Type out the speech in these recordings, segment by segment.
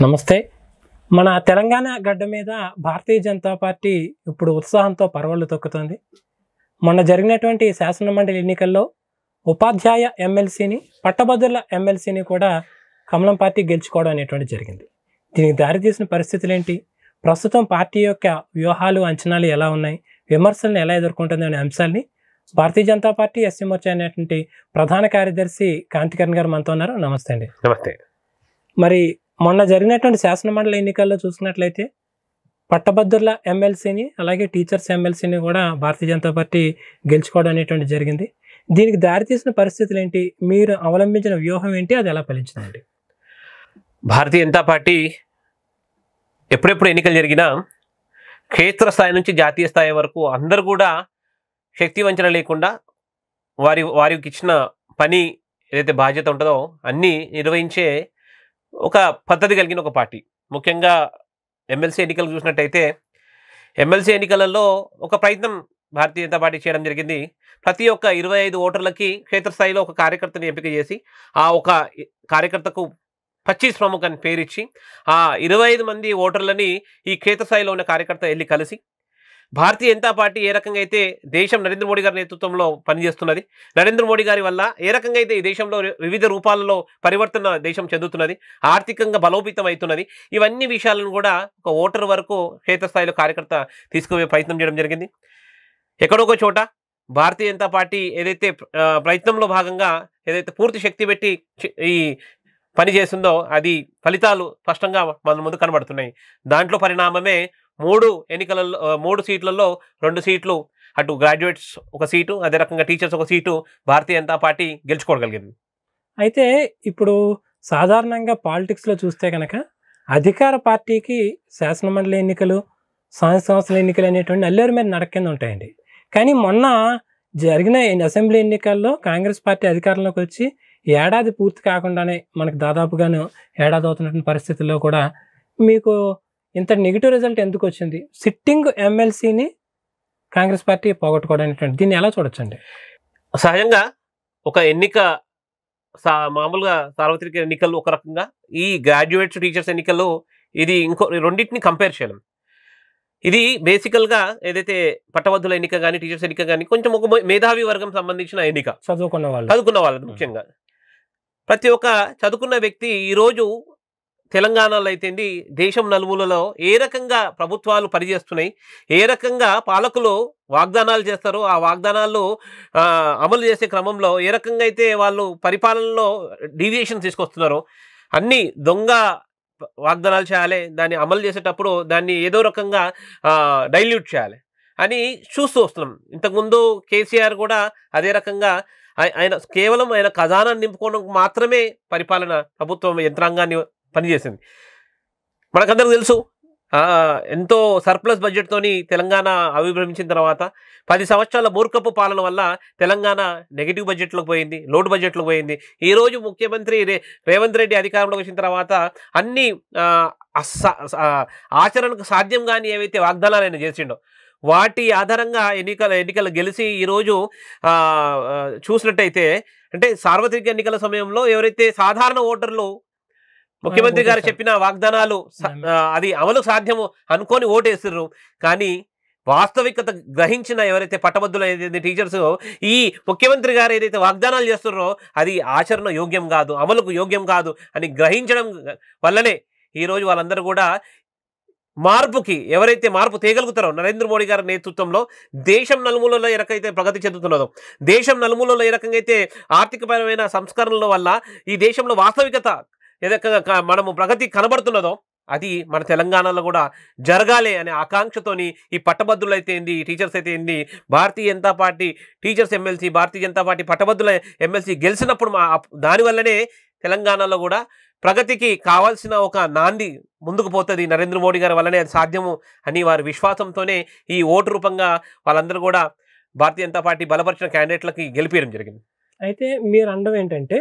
నమస్తే. మన తెలంగాణ గడ్డ మీద భారతీయ జనతా పార్టీ ఇప్పుడు ఉత్సాహంతో పరవళ్ళు తొక్కుతోంది. మొన్న జరిగినటువంటి శాసనమండలి ఎన్నికల్లో ఉపాధ్యాయ ఎమ్మెల్సీని, పట్టభద్రుల ఎమ్మెల్సీని కూడా కమలం పార్టీ గెలుచుకోవడం అనేటువంటి జరిగింది. దీనికి దారితీసిన పరిస్థితులు ఏంటి? ప్రస్తుతం పార్టీ యొక్క వ్యూహాలు, అంచనాలు ఎలా ఉన్నాయి? విమర్శలను ఎలా ఎదుర్కొంటుంది అనే అంశాన్ని భారతీయ జనతా పార్టీ ఎస్సీ మోర్చా అనేటువంటి ప్రధాన కార్యదర్శి కాంతికరణ్ గారు మనతో ఉన్నారు. నమస్తే అండి. నమస్తే. మరి మొన్న జరిగినటువంటి శాసనమండలి ఎన్నికల్లో చూసినట్లయితే పట్టభద్రుల ఎమ్మెల్సీని, అలాగే టీచర్స్ ఎమ్మెల్సీని కూడా భారతీయ జనతా పార్టీ గెలుచుకోవడం అనేటువంటి జరిగింది. దీనికి దారితీసిన పరిస్థితులు ఏంటి? మీరు అవలంబించిన వ్యూహం ఏంటి? అది ఎలా ఫలించిందండి? భారతీయ జనతా పార్టీ ఎప్పుడెప్పుడు ఎన్నికలు జరిగినా క్షేత్రస్థాయి నుంచి జాతీయ స్థాయి వరకు అందరూ కూడా శక్తి వంచన లేకుండా వారికి ఇచ్చిన పని ఏదైతే బాధ్యత ఉంటుందో అన్నీ నిర్వహించే ఒక పద్ధతి కలిగిన ఒక పార్టీ. ముఖ్యంగా ఎమ్మెల్సీ ఎన్నికలు చూసినట్టయితే ఎమ్మెల్సీ ఎన్నికలలో ఒక ప్రయత్నం భారతీయ జనతా పార్టీ చేయడం జరిగింది. ప్రతి ఒక్క 25 ఓటర్లకి క్షేత్రస్థాయిలో ఒక కార్యకర్తని ఎంపిక చేసి ఆ ఒక కార్యకర్తకు 25 ప్రముఖ అని పేరిచ్చి ఆ 25 మంది ఓటర్లని ఈ క్షేత్రస్థాయిలో ఉన్న కార్యకర్త వెళ్ళి కలిసి భారతీయ జనతా పార్టీ ఏ రకంగా అయితే దేశం నరేంద్ర మోడీ గారి నేతృత్వంలో పనిచేస్తున్నది, నరేంద్ర మోడీ గారి వల్ల ఏ రకంగా అయితే ఈ దేశంలో వివిధ రూపాలలో పరివర్తన దేశం చెందుతున్నది, ఆర్థికంగా బలోపేతం అవుతున్నది, ఇవన్నీ విషయాలను కూడా ఒక ఓటర్ వరకు క్షేత్రస్థాయిలో కార్యకర్త తీసుకునే ప్రయత్నం చేయడం జరిగింది. ఎక్కడొక చోట భారతీయ జనతా పార్టీ ఏదైతే ప్రయత్నంలో భాగంగా ఏదైతే పూర్తి శక్తి పెట్టి ఈ పని చేస్తుందో అది ఫలితాలు స్పష్టంగా మన ముందు కనబడుతున్నాయి. దాంట్లో పరిణామమే 3 ఎన్నికలలో 3 సీట్లలో 2 సీట్లు అటు గ్రాడ్యుయేట్స్ ఒక సీటు, అదే రకంగా టీచర్స్ ఒక సీటు భారతీయ జనతా పార్టీ గెలుచుకోగలిగింది. అయితే ఇప్పుడు సాధారణంగా పాలిటిక్స్లో చూస్తే కనుక అధికార పార్టీకి శాసనమండలి ఎన్నికలు, సంస్థ సంస్థల ఎన్నికలు అనేటువంటి అల్లేరు మీద నడక కింద ఉంటాయండి. కానీ మొన్న జరిగిన అసెంబ్లీ ఎన్నికల్లో కాంగ్రెస్ పార్టీ అధికారంలోకి వచ్చి ఏడాది పూర్తి కాకుండానే మనకు దాదాపుగాను ఏడాది అవుతున్నటువంటి పరిస్థితుల్లో కూడా మీకు ఇంత నెగిటివ్ రిజల్ట్ ఎందుకు వచ్చింది? సిట్టింగ్ ఎమ్మెల్సీని కాంగ్రెస్ పార్టీ పోగొట్టుకోవడం అనేటువంటి దీన్ని ఎలా చూడొచ్చండి? సహజంగా ఒక ఎన్నిక మామూలుగా సార్వత్రిక ఎన్నికలు ఒక రకంగా, ఈ గ్రాడ్యుయేట్స్ టీచర్స్ ఎన్నికలు ఇది ఇంకో రెండింటిని కంపేర్ చేయలేం. ఇది బేసికల్గా ఏదైతే పట్టభద్రుల ఎన్నిక కానీ టీచర్స్ ఎన్నిక కానీ కొంచెం ఒక మేధావి వర్గం సంబంధించిన ఎన్నిక. చదువుకున్న వాళ్ళు ముఖ్యంగా ప్రతి ఒక్క చదువుకున్న వ్యక్తి ఈరోజు తెలంగాణలో అయితేంది దేశం నలుమూలలో ఏ రకంగా ప్రభుత్వాలు పనిచేస్తున్నాయి, ఏ రకంగా పాలకులు వాగ్దానాలు చేస్తారో ఆ వాగ్దానాలు అమలు చేసే క్రమంలో ఏ రకంగా అయితే వాళ్ళు పరిపాలనలో డీవియేషన్ తీసుకొస్తున్నారో, అన్నీ దొంగ వాగ్దానాలు చేయాలి, దాన్ని అమలు చేసేటప్పుడు దాన్ని ఏదో రకంగా డైల్యూట్ చేయాలి అని చూస్తూ వస్తున్నాం. ఇంతకుముందు కేసీఆర్ కూడా అదే రకంగా ఆయన కేవలం ఆయన ఖజానా నింపుకోవడం మాత్రమే పరిపాలన ప్రభుత్వం యంత్రాంగాన్ని పనిచేసింది. మనకందరికి తెలుసు ఎంతో సర్ప్లస్ బడ్జెట్తోని తెలంగాణ ఆవిర్భవించిన తర్వాత 10 సంవత్సరాల మూర్ఖపు పాలన వల్ల తెలంగాణ నెగిటివ్ బడ్జెట్లోకి పోయింది, లోటు బడ్జెట్లోకి పోయింది. ఈరోజు ముఖ్యమంత్రి రేవంత్ రెడ్డి అధికారంలోకి వచ్చిన తర్వాత అన్ని ఆచరణకు సాధ్యం కానీ ఏవైతే వాగ్దానాలు ఆయన చేసిండో వాటి ఆధారంగా ఎన్నికలు గెలిచి ఈరోజు చూసినట్టయితే అంటే సార్వత్రిక ఎన్నికల సమయంలో ఎవరైతే సాధారణ ఓటర్లు ముఖ్యమంత్రి గారు చెప్పిన వాగ్దానాలు అది అమలు సాధ్యము అనుకొని ఓటేస్తున్నారు, కానీ వాస్తవికత గ్రహించిన ఎవరైతే పట్టభద్రులు ఏదైతే టీచర్స్ ఈ ముఖ్యమంత్రి గారు ఏదైతే వాగ్దానాలు చేస్తున్నారో అది ఆచరణ యోగ్యం కాదు, అమలుకు యోగ్యం కాదు అని గ్రహించడం వల్లనే ఈరోజు వాళ్ళందరూ కూడా మార్పుకి ఎవరైతే మార్పు తేగలుగుతారో నరేంద్ర మోడీ గారి నేతృత్వంలో దేశం నలుమూలలో ఏ రకైతే ప్రగతి చెందుతున్నదో, దేశం నలుమూలలో ఏ రకంగా అయితే ఆర్థికపరమైన సంస్కరణల వల్ల ఈ దేశంలో వాస్తవికత ఏదైనా మనము ప్రగతి కనబడుతున్నదో అది మన తెలంగాణలో కూడా జరగాలి అనే ఆకాంక్షతోని ఈ పట్టభద్రులు అయితే ఏంది, టీచర్స్ అయితే ఏంది, Bharatiya Janata party teachers MLC, Bharatiya Janata party పట్టభద్రుల ఎమ్మెల్సీ గెలిచినప్పుడు దానివల్లనే తెలంగాణలో కూడా ప్రగతికి కావాల్సిన ఒక నాంది ముందుకు పోతుంది, నరేంద్ర మోడీ గారి వల్లనే అది సాధ్యము అని వారి విశ్వాసంతోనే ఈ ఓటు రూపంగా వాళ్ళందరూ కూడా భారతీయ జనతా పార్టీ బలపరిచిన క్యాండిడేట్లకి గెలిపేయడం జరిగింది. అయితే మీరు అనడం ఏంటంటే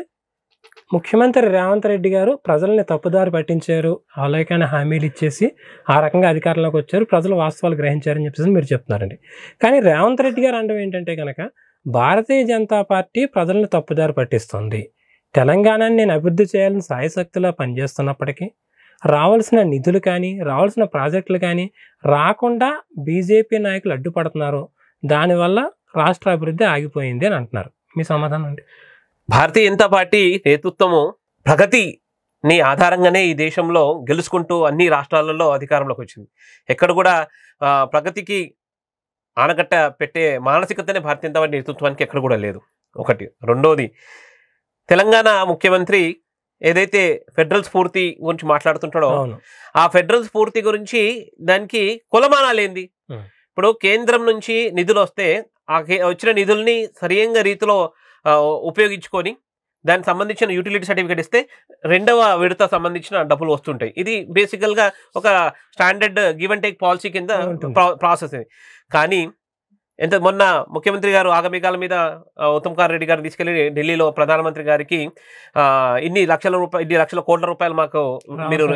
ముఖ్యమంత్రి రేవంత్ రెడ్డి గారు ప్రజల్ని తప్పుదారి పట్టించారు, ఆలోచన హామీలు ఇచ్చేసి ఆ రకంగా అధికారంలోకి వచ్చారు, ప్రజలు వాస్తవాలు గ్రహించారని చెప్పేసి మీరు చెప్తున్నారండి. కానీ రేవంత్ రెడ్డి గారు అనడం ఏంటంటే కనుక భారతీయ జనతా పార్టీ ప్రజలను తప్పుదారి పట్టిస్తుంది, తెలంగాణని నేను అభివృద్ధి చేయాలని సాయశక్తిలా పనిచేస్తున్నప్పటికీ రావాల్సిన నిధులు కానీ రావాల్సిన ప్రాజెక్టులు కానీ రాకుండా బీజేపీ నాయకులు అడ్డుపడుతున్నారు, దానివల్ల రాష్ట్ర అభివృద్ధి ఆగిపోయింది అని అంటున్నారు. మీ సమాధానం అండి? భారతీయ జనతా పార్టీ నేతృత్వము ప్రగతిని ఆధారంగానే ఈ దేశంలో గెలుచుకుంటూ అన్ని రాష్ట్రాలలో అధికారంలోకి వచ్చింది. ఎక్కడ కూడా ప్రగతికి ఆనకట్ట పెట్టే మానసికతనే భారతీయ జనతా పార్టీ నేతృత్వానికి ఎక్కడ కూడా లేదు. ఒకటి. రెండోది, తెలంగాణ ముఖ్యమంత్రి ఏదైతే ఫెడరల్ స్ఫూర్తి గురించి మాట్లాడుతుంటాడో ఆ ఫెడరల్ స్ఫూర్తి గురించి దానికి కొలమానాలేంది? ఇప్పుడు కేంద్రం నుంచి నిధులు వస్తే ఆ వచ్చిన నిధుల్ని సరైన రీతిలో ఉపయోగించుకొని దానికి సంబంధించిన యూటిలిటీ సర్టిఫికేట్ ఇస్తే రెండవ విడత సంబంధించిన డబ్బులు వస్తుంటాయి. ఇది బేసికల్గా ఒక standard give and take policy కింద ప్రాసెస్ ఇది. కానీ మొన్న ముఖ్యమంత్రి గారు ఆగమేఘాల మీద ఉత్తమ్ కుమార్ రెడ్డి గారు తీసుకెళ్లి ఢిల్లీలో ప్రధానమంత్రి గారికి ఇన్ని లక్షల కోట్ల రూపాయలు మాకు మీరు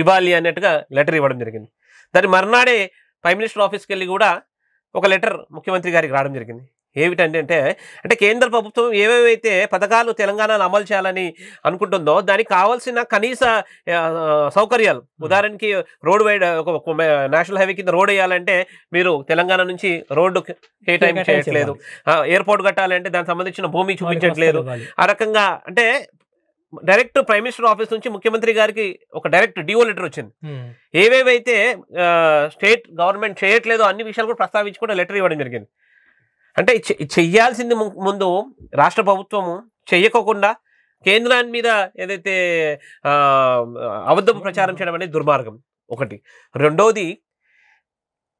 ఇవ్వాలి అన్నట్టుగా లెటర్ ఇవ్వడం జరిగింది. దాని మర్నాడే ప్రైమ్ మినిస్టర్ ఆఫీస్కి వెళ్ళి కూడా ఒక లెటర్ ముఖ్యమంత్రి గారికి రావడం జరిగింది. ఏమిటంటే కేంద్ర ప్రభుత్వం ఏవేవైతే పథకాలు తెలంగాణలో అమలు చేయాలని అనుకుంటుందో దానికి కావాల్సిన కనీస సౌకర్యాలు, ఉదాహరణకి రోడ్ వైడ్ ఒక నేషనల్ హైవే కింద రోడ్ వేయాలంటే మీరు తెలంగాణ నుంచి రోడ్డు కేటాయింపు చేయట్లేదు, ఎయిర్పోర్ట్ కట్టాలంటే దానికి సంబంధించిన భూమి చూపించట్లేదు. ఆ రకంగా అంటే డైరెక్ట్ ప్రైమ్ మినిస్టర్ ఆఫీస్ నుంచి ముఖ్యమంత్రి గారికి ఒక డైరెక్ట్ డిఓ లెటర్ వచ్చింది. ఏవేవైతే స్టేట్ గవర్నమెంట్ చేయట్లేదో అన్ని విషయాలు కూడా ప్రస్తావించి కూడా లెటర్ ఇవ్వడం జరిగింది. అంటే చెయ్యాల్సింది ముందు రాష్ట్ర ప్రభుత్వము చెయ్యకోకుండా కేంద్రాన్ని మీద ఏదైతే అబద్ధపు ప్రచారం చేయడం అనేది దుర్మార్గం. ఒకటి. రెండోది,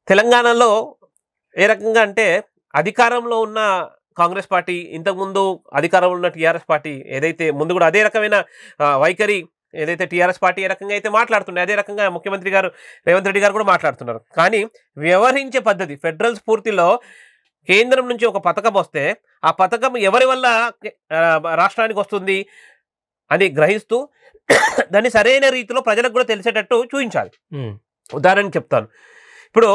తెలంగాణలో ఏ రకంగా అంటే అధికారంలో ఉన్న కాంగ్రెస్ పార్టీ, ఇంతకుముందు అధికారంలో ఉన్న టీఆర్ఎస్ పార్టీ ఏదైతే ముందు కూడా అదే రకమైన వైఖరి ఏదైతే టీఆర్ఎస్ పార్టీ ఏ రకంగా అయితే మాట్లాడుతున్నాయి అదే రకంగా ముఖ్యమంత్రి గారు రేవంత్ రెడ్డి గారు కూడా మాట్లాడుతున్నారు. కానీ వ్యవహరించే పద్ధతి ఫెడరల్ స్ఫూర్తిలో కేంద్రం నుంచి ఒక పథకం వస్తే ఆ పథకం ఎవరి వల్ల రాష్ట్రానికి వస్తుంది అని గ్రహిస్తూ దాన్ని సరైన రీతిలో ప్రజలకు కూడా తెలిసేటట్టు చూపించాలి. ఉదాహరణకి చెప్తాను. ఇప్పుడు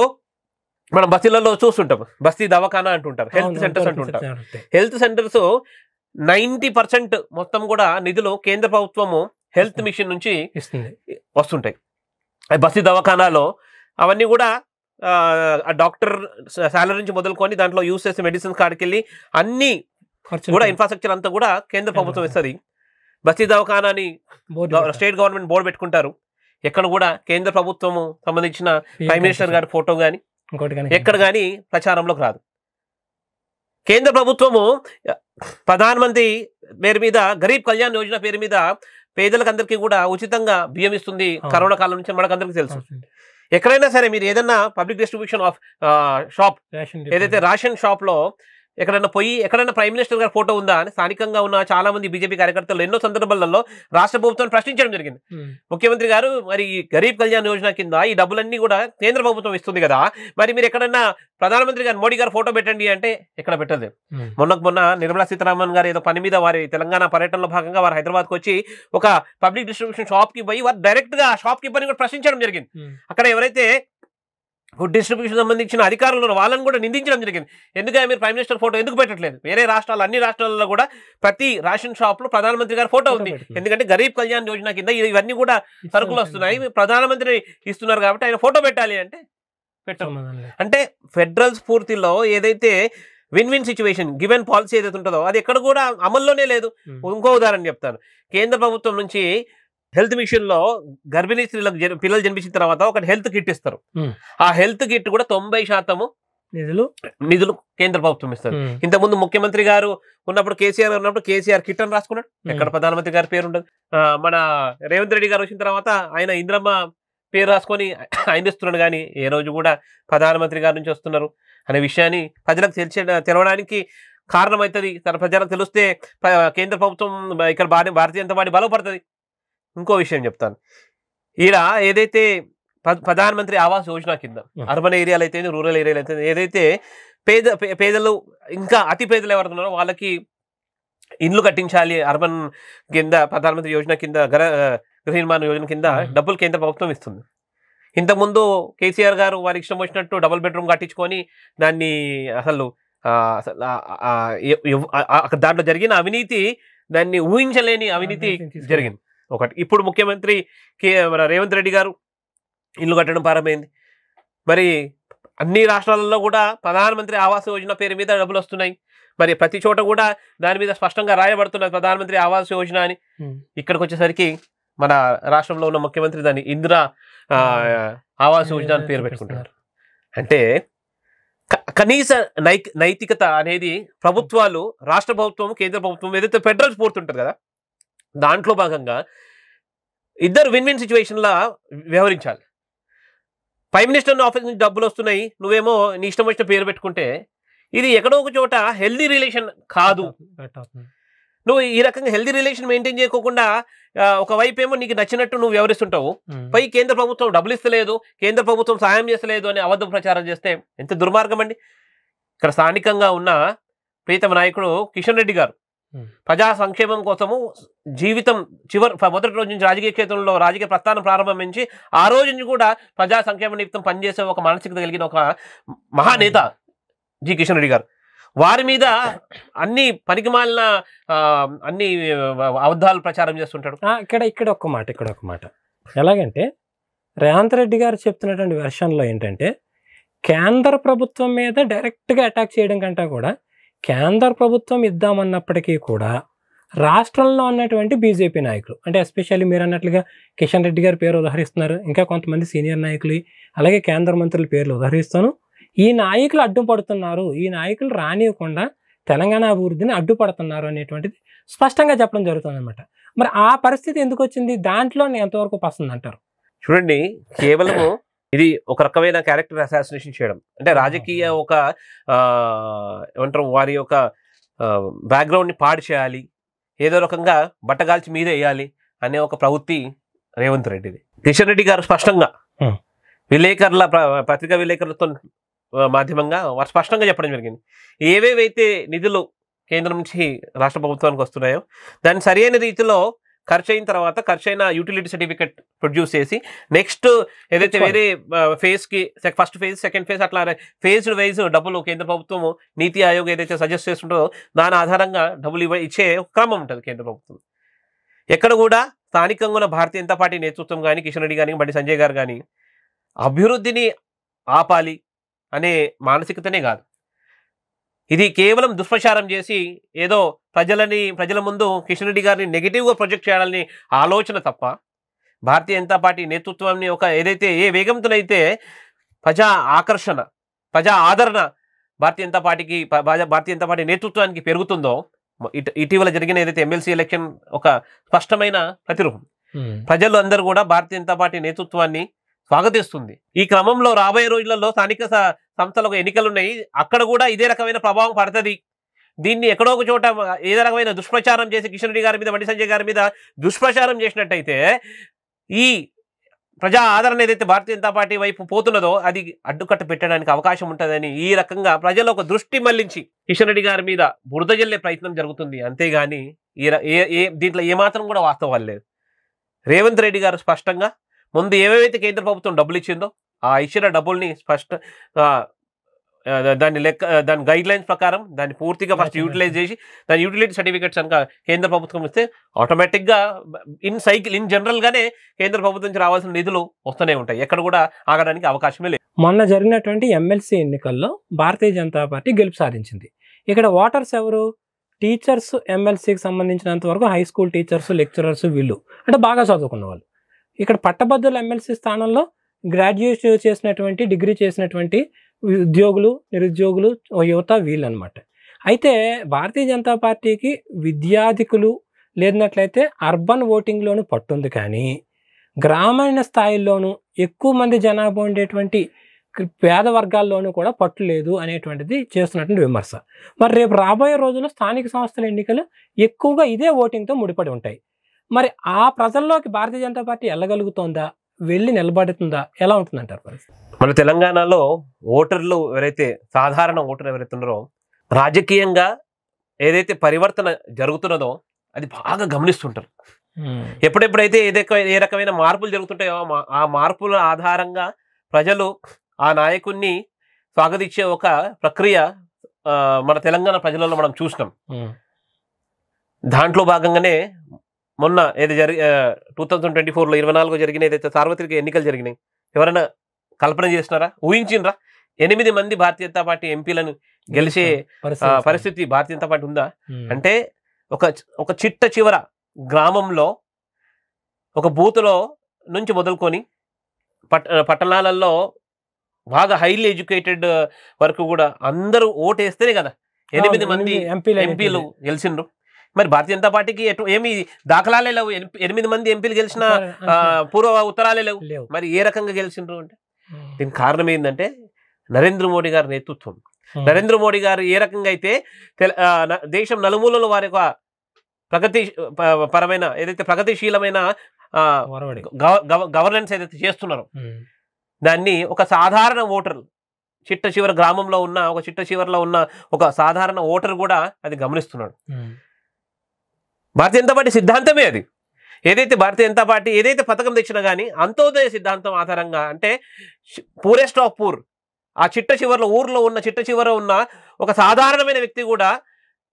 మనం బస్తీలలో చూస్తుంటాం, బస్తీ దవాఖానా అంటుంటారు, హెల్త్ సెంటర్స్ అంటుంటారు. హెల్త్ సెంటర్స్ 90% మొత్తం కూడా నిధులు కేంద్ర ప్రభుత్వము హెల్త్ మిషన్ నుంచి వస్తుంటాయి. బస్తీ దవాఖానాలో అవన్నీ కూడా డాక్టర్ శాలరీ నుంచి మొదలుకొని దాంట్లో యూజ్ చేసే మెడిసిన్స్ కాడికి వెళ్ళి అన్ని కూడా ఇన్ఫ్రాస్ట్రక్చర్ అంతా కూడా కేంద్ర ప్రభుత్వం ఇస్తుంది. బస్తీ దవాఖానాని స్టేట్ గవర్నమెంట్ బోర్డు పెట్టుకుంటారు. ఎక్కడ కూడా కేంద్ర ప్రభుత్వము సంబంధించిన ప్రైమ్ మినిస్టర్ గారి ఫోటో కానీ ఎక్కడ కానీ ప్రచారంలోకి రాదు. కేంద్ర ప్రభుత్వము ప్రధానమంత్రి పేరు మీద గరీబ్ కళ్యాణ్ యోజన పేరు మీద పేదలకు కూడా ఉచితంగా బియ్యం ఇస్తుంది. కరోనా కాలం నుంచి మనకందరికీ తెలుసు. ఎక్కడైనా సరే మీరు ఏదైనా పబ్లిక్ డిస్ట్రిబ్యూషన్ ఆఫ్ షాప్ ఏదైతే రేషన్ షాప్ లో ఎక్కడైనా పోయి ఎక్కడైనా ప్రైమ్ మినిస్టర్ గారి ఫోటో ఉందా అని స్థానికంగా ఉన్న చాలా మంది బీజేపీ కార్యకర్తలు ఎన్నో సందర్భాలలో రాష్ట్ర ప్రభుత్వాన్ని ప్రశ్నించడం జరిగింది. ముఖ్యమంత్రి గారు మరి గరీబ్ కళ్యాణ్ యోజన కింద ఈ డబ్బులన్నీ కూడా కేంద్ర ప్రభుత్వం ఇస్తుంది కదా, మరి మీరు ఎక్కడైనా ప్రధానమంత్రి గారు మోడీ గారు ఫోటో పెట్టండి అంటే ఎక్కడ పెట్టలేదు. మొన్న నిర్మలా సీతారామన్ గారు ఏదో పని మీద వారి తెలంగాణ పర్యటనలో భాగంగా వారు హైదరాబాద్కి వచ్చి ఒక పబ్లిక్ డిస్ట్రిబ్యూషన్ షాప్ కి పోయి వారు డైరెక్ట్ గా షాప్ కీపర్ని కూడా ప్రశ్నించడం జరిగింది. అక్కడ ఎవరైతే ఫుడ్ డిస్ట్రిబ్యూషన్ సంబంధించిన అధికారులు వాళ్ళని కూడా నిందించడం జరిగింది. ఎందుకంటే మీరు ప్రైమ్ మినిస్టర్ ఫోటో ఎందుకు పెట్టట్లేదు? వేరే రాష్ట్రాలు అన్ని రాష్ట్రాలలో కూడా ప్రతి రేషన్ షాప్ లో ప్రధానమంత్రి గారి ఫోటో ఉంది. ఎందుకంటే గరీబ్ కళ్యాణ్ యోజన కింద ఇవన్నీ కూడా సరుకులు వస్తున్నాయి, ప్రధానమంత్రి ఇస్తున్నారు కాబట్టి ఆయన ఫోటో పెట్టాలి అంటే పెట్టాం. అంటే ఫెడరల్ స్ఫూర్తిలో ఏదైతే win win situation given policy ఏదైతే ఉంటుందో అది ఎక్కడ కూడా అమల్లోనే లేదు. ఇంకో ఉదాహరణ చెప్తాను. కేంద్ర ప్రభుత్వం నుంచి హెల్త్ మిషన్ లో గర్భిణీ స్త్రీలకు పిల్లలు జన్మించిన తర్వాత ఒక హెల్త్ కిట్ ఇస్తారు. ఆ హెల్త్ కిట్ కూడా 90% నిధులు కేంద్ర ప్రభుత్వం ఇస్తారు. ఇంతకుముందు ముఖ్యమంత్రి గారు ఉన్నప్పుడు కేసీఆర్ ఉన్నప్పుడు కేసీఆర్ కిట్ అని రాసుకున్నాడు, ఎక్కడ ప్రధానమంత్రి గారి పేరు ఉండదు. మన రేవంత్ రెడ్డి గారు వచ్చిన తర్వాత ఆయన ఇంద్రమ్మ పేరు రాసుకొని ఆయన ఇస్తున్నాడు. కానీ ఏ రోజు కూడా ప్రధానమంత్రి గారి నుంచి వస్తున్నారు అనే విషయాన్ని ప్రజలకు తెలవడానికి కారణమవుతుంది. తన ప్రజలకు తెలిస్తే కేంద్ర ప్రభుత్వం ఇక్కడ భారతీయ జనతా పార్టీ బలపడుతుంది. ఇంకో విషయం చెప్తాను. ఈడ ఏదైతే ప్రధానమంత్రి ఆవాస్ యోజన కింద అర్బన్ ఏరియాలు అయితే రూరల్ ఏరియాలు అయితే ఏదైతే పేదలు ఇంకా అతి పేదలు ఎవరున్నారో వాళ్ళకి ఇండ్లు కట్టించాలి అర్బన్ కింద ప్రధానమంత్రి యోజన కింద గృహ నిర్మాణ యోజన కింద డబ్బులు కేంద్ర ప్రభుత్వం ఇస్తుంది. ఇంతకుముందు కేసీఆర్ గారు వారికి ఇష్టం వచ్చినట్టు డబుల్ బెడ్రూమ్ కట్టించుకొని దాన్ని అసలు దాంట్లో జరిగిన అవినీతి దాన్ని ఊహించలేని అవినీతి జరిగింది. ఒకటి. ఇప్పుడు ముఖ్యమంత్రి మన రేవంత్ రెడ్డి గారు ఇల్లు కట్టడం ప్రారంభమైంది. మరి అన్ని రాష్ట్రాలలో కూడా ప్రధానమంత్రి ఆవాస్ యోజన పేరు మీద డబ్బులు వస్తున్నాయి. మరి ప్రతి చోట కూడా దాని మీద స్పష్టంగా రాయబడుతున్నది ప్రధానమంత్రి ఆవాస్ యోజన అని. ఇక్కడికి వచ్చేసరికి మన రాష్ట్రంలో ఉన్న ముఖ్యమంత్రి దాన్ని ఇందిరా ఆవాస్ యోజన అని పేరు పెట్టుకుంటున్నారు. అంటే కనీస నైతికత అనేది ప్రభుత్వాలు, రాష్ట్ర ప్రభుత్వం, కేంద్ర ప్రభుత్వం ఏదైతే ఫెడరల్ స్ఫూర్తి ఉంటుంది కదా, దాంట్లో భాగంగా ఇద్దరు విన్ విన్ సిచ్యువేషన్లా వ్యవహరించాలి. ప్రైమ్ మినిస్టర్ ఆఫీస్ నుంచి డబ్బులు వస్తున్నాయి, నువ్వేమో నీ ఇష్టం వచ్చిన పేరు పెట్టుకుంటే ఇది ఎక్కడో ఒక చోట హెల్దీ రిలేషన్ కాదు. నువ్వు ఈ రకంగా హెల్దీ రిలేషన్ మెయింటైన్ చేయకోకుండా ఒకవైపు ఏమో నీకు నచ్చినట్టు నువ్వు వ్యవహరిస్తుంటావు, పై కేంద్ర ప్రభుత్వం డబ్బులు ఇస్తలేదు, కేంద్ర ప్రభుత్వం సాయం చేస్తలేదు అని అబద్ధ ప్రచారం చేస్తే ఎంత దుర్మార్గం అండి. ఇక్కడ స్థానికంగా ఉన్న ప్రీతమ నాయకుడు కిషన్ రెడ్డి గారు ప్రజా సంక్షేమం కోసము జీవితం మొదటి రోజు నుంచి రాజకీయ క్షేత్రంలో రాజకీయ ప్రస్థానం ప్రారంభించి ఆ రోజు నుంచి కూడా ప్రజా సంక్షేమ నిమిత్తం పనిచేసే ఒక మానసికత కలిగిన ఒక మహానేత జి కిషన్ రెడ్డి గారు. వారి మీద అన్ని పనికిమాలిన అన్ని అబద్ధాలు ప్రచారం చేస్తుంటాడు. ఇక్కడ ఒక మాట ఎలాగంటే రేవంత్ రెడ్డి గారు చెప్తున్నటువంటి వెర్షన్లో ఏంటంటే కేంద్ర ప్రభుత్వం మీద డైరెక్ట్గా అటాక్ చేయడం కంటే కూడా కేంద్ర ప్రభుత్వం ఇద్దామన్నప్పటికీ కూడా రాష్ట్రంలో ఉన్నటువంటి బీజేపీ నాయకులు, అంటే ఎస్పెషల్లీ మీరు అన్నట్లుగా కిషన్ రెడ్డి గారి పేరు ఉదహరిస్తున్నారు, ఇంకా కొంతమంది సీనియర్ నాయకులు, అలాగే కేంద్ర మంత్రుల పేర్లు ఉదహరిస్తాను. ఈ నాయకులు అడ్డుపడుతున్నారు, ఈ నాయకులు రానివ్వకుండా తెలంగాణ అభివృద్ధిని అడ్డుపడుతున్నారు అనేటువంటిది స్పష్టంగా చెప్పడం జరుగుతుంది అనమాట. మరి ఆ పరిస్థితి ఎందుకు వచ్చింది, దాంట్లో ఎంతవరకు వస్తుంది అంటారు? చూడండి, కేవలము ఇది ఒక రకమైన క్యారెక్టర్ అసాసినేషన్ చేయడం, అంటే రాజకీయ ఒక ఏమంటారు వారి యొక్క బ్యాక్గ్రౌండ్ని పాడు చేయాలి, ఏదో రకంగా బట్టగాల్చి మీద వేయాలి అనే ఒక ప్రవృత్తి రేవంత్ రెడ్డిది. కిషన్ రెడ్డి గారు స్పష్టంగా పత్రికా విలేకరులతో మాధ్యమంగా వారు స్పష్టంగా చెప్పడం జరిగింది. ఏవేవైతే నిధులు కేంద్రం నుంచి రాష్ట్ర ప్రభుత్వానికి వస్తున్నాయో దాన్ని సరైన రీతిలో ఖర్చు అయిన తర్వాత ఖర్చైన యూటిలిటీ సర్టిఫికెట్ ప్రొడ్యూస్ చేసి నెక్స్ట్ ఏదైతే వేరే ఫేజ్కి ఫస్ట్ ఫేజ్, సెకండ్ ఫేజ్ అట్లా ఫేజ్డ్ వైజ్ డబ్బులు కేంద్ర ప్రభుత్వం నీతి ఆయోగ్ ఏదైతే సజెస్ట్ చేస్తుంటో దాని ఆధారంగా డబ్బులు ఇచ్చే క్రమం ఉంటుంది కేంద్ర ప్రభుత్వం. ఎక్కడ కూడా స్థానికంగా ఉన్న భారతీయ జనతా పార్టీ నేతృత్వం కానీ, కిషన్ రెడ్డి కానీ, బండి సంజయ్ గారు కానీ అభివృద్ధిని ఆపాలి అనే మానసికతనే కాదు, ఇది కేవలం దుష్ప్రచారం చేసి ఏదో ప్రజల ముందు కిషన్ రెడ్డి గారిని నెగిటివ్గా ప్రొజెక్ట్ చేయాలని ఆలోచన తప్ప భారతీయ జనతా పార్టీ నేతృత్వాన్ని ఒక ఏదైతే ఏ వేగంతోనైతే ప్రజా ఆకర్షణ, ప్రజా ఆదరణ భారతీయ జనతా పార్టీ నేతృత్వానికి పెరుగుతుందో ఇటీవల జరిగిన ఏదైతే ఎమ్మెల్సీ ఎలక్షన్ ఒక స్పష్టమైన ప్రతిరూపం. ప్రజలు అందరూ కూడా భారతీయ జనతా పార్టీ నేతృత్వాన్ని స్వాగతిస్తుంది. ఈ క్రమంలో రాబోయే రోజులలో స్థానిక సంస్థలకు ఎన్నికలు ఉన్నాయి, అక్కడ కూడా ఇదే రకమైన ప్రభావం పడుతుంది. దీన్ని ఎక్కడో ఒక చోట ఏదో రకమైన దుష్ప్రచారం చేసి కిషన్ రెడ్డి గారి మీద, బండి సంజయ్ గారి మీద దుష్ప్రచారం చేసినట్టయితే ఈ ప్రజా ఆదరణ ఏదైతే భారతీయ జనతా పార్టీ వైపు పోతున్నదో అది అడ్డుకట్ట పెట్టడానికి అవకాశం ఉంటుందని ఈ రకంగా ప్రజలు ఒక దృష్టి మళ్లించి కిషన్ రెడ్డి గారి మీద బురద జల్లే ప్రయత్నం జరుగుతుంది. అంతేగాని దీంట్లో ఏమాత్రం కూడా వాస్తవాలు లేదు. రేవంత్ రెడ్డి గారు స్పష్టంగా ముందు ఏవేవైతే కేంద్ర ప్రభుత్వం డబ్బులు ఇచ్చిందో ఆ ఇచ్చిన డబ్బుల్ని దాని గైడ్ లైన్స్ ప్రకారం దాన్ని పూర్తిగా ఫస్ట్ యూటిలైజ్ చేసి దాని యూటిలిటీ సర్టిఫికేట్స్ కనుక కేంద్ర ప్రభుత్వం ఇస్తే ఆటోమేటిక్గా ఇన్ జనరల్గానే కేంద్ర ప్రభుత్వం నుంచి రావాల్సిన నిధులు వస్తూనే ఉంటాయి, ఎక్కడ కూడా ఆగడానికి అవకాశమే లేదు. మొన్న జరిగినటువంటి ఎమ్మెల్సీ ఎన్నికల్లో భారతీయ జనతా పార్టీ గెలుపు సాధించింది. ఇక్కడ ఓటర్స్ ఎవరు? టీచర్స్. ఎమ్మెల్సీకి సంబంధించినంత వరకు హై స్కూల్ టీచర్స్, లెక్చరర్స్, వీళ్ళు అంటే బాగా చదువుకున్న వాళ్ళు. ఇక్కడ పట్టభద్రుల ఎమ్మెల్సీ స్థానంలో గ్రాడ్యుయేట్ చేసినటువంటి, డిగ్రీ చేసినటువంటి ఉద్యోగులు, నిరుద్యోగులు, యువత వీళ్ళనమాట. అయితే భారతీయ జనతా పార్టీకి విద్యాధికులు లేనట్లయితే అర్బన్ ఓటింగ్లోనూ పట్టుంది, కానీ గ్రామీణ స్థాయిల్లోనూ ఎక్కువ మంది జనాభా ఉండేటువంటి పేద వర్గాల్లోనూ కూడా పట్టు లేదు అనేటువంటిది చేస్తున్నటువంటి విమర్శ. మరి రేపు రాబోయే రోజుల్లో స్థానిక సంస్థల ఎన్నికలు ఎక్కువగా ఇదే ఓటింగ్తో ముడిపడి ఉంటాయి. మరి ఆ ప్రజల్లోకి భారతీయ జనతా పార్టీ వెళ్ళగలుగుతోందా, వెళ్ళి నిలబడుతుందా, ఎలా ఉంటుందంటారు పరిస్థితి? మన తెలంగాణలో ఓటర్లు ఎవరైతే సాధారణ ఓటర్లు ఎవరైతే ఉన్నారో రాజకీయంగా ఏదైతే పరివర్తన జరుగుతున్నదో అది బాగా గమనిస్తుంటారు. ఎప్పుడెప్పుడైతే ఏ రకమైన మార్పులు జరుగుతుంటాయో ఆ మార్పుల ఆధారంగా ప్రజలు ఆ నాయకుడిని స్వాగతించే ఒక ప్రక్రియ మన తెలంగాణ ప్రజలలో మనం చూసినాం. దాంట్లో భాగంగానే మొన్న ఏది 2024లో 24 జరిగిన ఏదైతే సార్వత్రిక ఎన్నికలు జరిగినాయి, ఎవరైనా కల్పన చేస్తున్నారా, ఊహించిండ్రా 8 మంది భారతీయ జనతా పార్టీ ఎంపీలను గెలిచే పరిస్థితి భారతీయ జనతా పార్టీ ఉందా? అంటే ఒక చిట్ట చివర గ్రామంలో ఒక బూత్లో నుంచి మొదలుకొని పట్టణాలలో బాగా హైలీ ఎడ్యుకేటెడ్ వరకు కూడా అందరూ ఓటేస్తేనే కదా 8 మంది ఎంపీలు గెలిచిండ్రు. మరి భారతీయ జనతా పార్టీకి ఏమి దాఖలాలే లేవు, 8 మంది ఎంపీలు గెలిచిన పూర్వ ఉత్తరాలే లేవు. మరి ఏ రకంగా గెలిచిండ్రు అంటే దీనికి కారణం ఏంటంటే నరేంద్ర మోడీ గారి నేతృత్వం. నరేంద్ర మోడీ గారు ఏ రకంగా అయితే దేశం నలుమూలలో వారి యొక్క ప్రగతి పరమైన ఏదైతే ప్రగతిశీలమైన గవర్నెన్స్ ఏదైతే చేస్తున్నారో దాన్ని ఒక సాధారణ ఓటర్ చిట్ట చివరి గ్రామంలో ఉన్న ఒక చిట్ట చివరిలో ఉన్న ఒక సాధారణ ఓటర్ కూడా అది గమనిస్తున్నాడు. భారతీయ జనతా పార్టీ సిద్ధాంతమే అది. ఏదైతే భారతీయ జనతా పార్టీ ఏదైతే పథకం తెచ్చినా కానీ అంత్యోదయ సిద్ధాంతం ఆధారంగా, అంటే పూరెస్ట్ ఆఫ్ పూర్, ఆ చిట్ట చివరిలో ఊర్లో ఉన్న చిట్ట చివర ఉన్న ఒక సాధారణమైన వ్యక్తి కూడా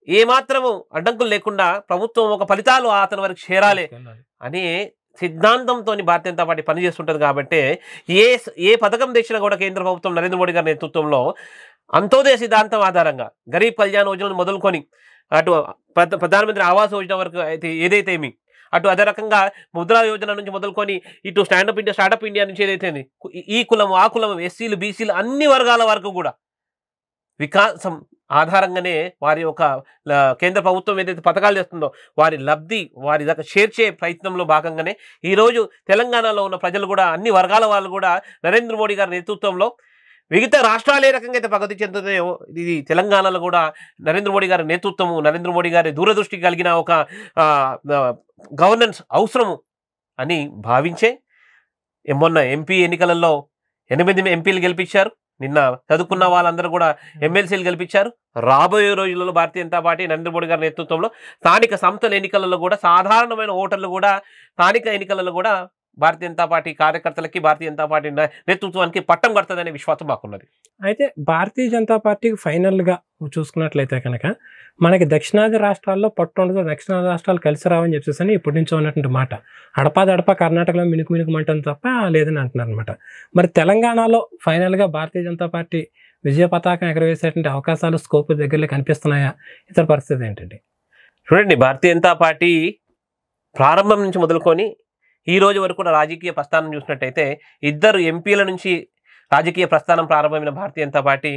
ఏమాత్రము అడ్డంకులు లేకుండా ప్రభుత్వం ఒక ఫలితాలు అతని వరకు చేరాలి అనే సిద్ధాంతంతో భారతీయ జనతా పార్టీ పనిచేస్తుంటుంది. కాబట్టి ఏ పథకం తెచ్చినా కూడా కేంద్ర ప్రభుత్వం నరేంద్ర మోడీ గారి నేతృత్వంలో అంత్యోదయ సిద్ధాంతం ఆధారంగా గరీబ్ కళ్యాణ్ యోజనను మొదలుకొని అటు ప్రధానమంత్రి ఆవాస్ యోజన వరకు అయితే ఏదైతే ఏమి అటు అదే రకంగా ముద్రా యోజన నుంచి మొదలుకొని ఇటు స్టార్టప్ ఇండియా నుంచి ఏదైతే ఈ కులం ఆ కులం ఎస్సీలు బీసీలు అన్ని వర్గాల వరకు కూడా వికాసం ఆధారంగానే వారి యొక్క కేంద్ర ప్రభుత్వం ఏదైతే పథకాలు చేస్తుందో వారి లబ్ధి వారి దాకా చేర్చే ప్రయత్నంలో భాగంగానే ఈరోజు తెలంగాణలో ఉన్న ప్రజలు కూడా అన్ని వర్గాల వాళ్ళు కూడా నరేంద్ర మోడీ గారి నేతృత్వంలో మిగతా రాష్ట్రాలు ఏ రకంగా అయితే ప్రగతి చెందుతాయో ఇది తెలంగాణలో కూడా నరేంద్ర మోడీ గారి నేతృత్వము, నరేంద్ర మోడీ గారి దూరదృష్టి కలిగిన ఒక గవర్నెన్స్ అవసరము అని భావించే మొన్న ఎంపీ ఎన్నికలలో 8 ఎంపీలు గెలిపించారు. నిన్న చదువుకున్న వాళ్ళందరూ కూడా ఎమ్మెల్సీలు గెలిపించారు. రాబోయే రోజులలో భారతీయ జనతా పార్టీ నరేంద్ర మోడీ గారి నేతృత్వంలో స్థానిక సంస్థల ఎన్నికలలో కూడా సాధారణమైన ఓటర్లు కూడా స్థానిక ఎన్నికలలో కూడా భారతీయ జనతా పార్టీ కార్యకర్తలకి భారతీయ జనతా పార్టీ నేతృత్వానికి పట్టం కడుతుందనే విశ్వాసం మాకున్నది. అయితే భారతీయ జనతా పార్టీకి ఫైనల్గా చూసుకున్నట్లయితే కనుక మనకి దక్షిణాది రాష్ట్రాల్లో పట్టుండదు, దక్షిణాది రాష్ట్రాలు కలిసి రావని చెప్పేసి ఇప్పటి నుంచో ఉన్నటువంటి మాట. అడపా కర్ణాటకలో మినుకుమంటుంది తప్ప లేదని అంటున్నారు అనమాట. మరి తెలంగాణలో ఫైనల్గా భారతీయ జనతా పార్టీ విజయ పతాకం ఎగరవేసేటువంటి అవకాశాలు స్కోప్ దగ్గరలో కనిపిస్తున్నాయా? ఇతర పరిస్థితి ఏంటండి? చూడండి, భారతీయ జనతా పార్టీ ప్రారంభం నుంచి మొదలుకొని ఈ రోజు వరకు కూడా రాజకీయ ప్రస్థానం చూసినట్టయితే 2 ఎంపీల నుంచి రాజకీయ ప్రస్థానం ప్రారంభమైన భారతీయ జనతా పార్టీ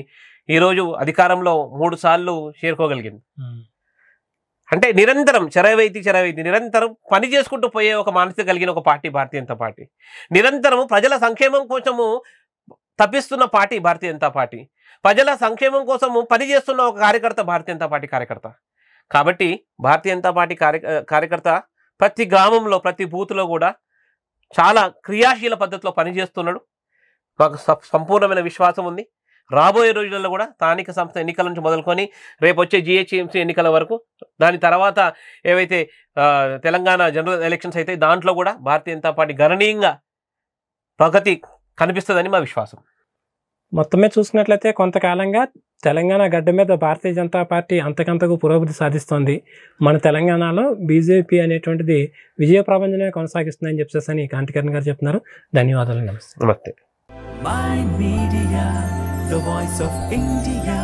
ఈరోజు అధికారంలో 3 సార్లు చేరుకోగలిగింది. అంటే నిరంతరం చరవైతి నిరంతరం పని చేసుకుంటూ పోయే ఒక మానసిక కలిగిన ఒక పార్టీ భారతీయ జనతా పార్టీ. నిరంతరం ప్రజల సంక్షేమం కోసము తప్పిస్తున్న పార్టీ భారతీయ జనతా పార్టీ. ప్రజల సంక్షేమం కోసము పనిచేస్తున్న ఒక కార్యకర్త భారతీయ జనతా పార్టీ కార్యకర్త. కాబట్టి భారతీయ జనతా పార్టీ కార్యకర్త ప్రతి గ్రామంలో ప్రతి బూత్లో కూడా చాలా క్రియాశీల పద్ధతిలో పనిచేస్తున్నాడు. మాకు సంపూర్ణమైన విశ్వాసం ఉంది. రాబోయే రోజులలో కూడా స్థానిక సంస్థ ఎన్నికల నుంచి మొదలుకొని రేపు వచ్చే జిహెచ్ఎంసీ ఎన్నికల వరకు, దాని తర్వాత ఏవైతే తెలంగాణ జనరల్ ఎలక్షన్స్ అయితే దాంట్లో కూడా భారతీయ జనతా పార్టీ గణనీయంగా ప్రగతి కనిపిస్తుందని మా విశ్వాసం. మొత్తమే చూసుకున్నట్లయితే కొంతకాలంగా తెలంగాణ గడ్డ మీద భారతీయ జనతా పార్టీ అంతకంతకు పురోగతి సాధిస్తోంది. మన తెలంగాణలో బీజేపీ అనేటువంటిది విజయ ప్రపంచమే కొనసాగిస్తుందని చెప్పేసి కాంతికరణ్ గారు చెప్తున్నారు. ధన్యవాదాలు. నమస్తే. Mind Media, the voice of India.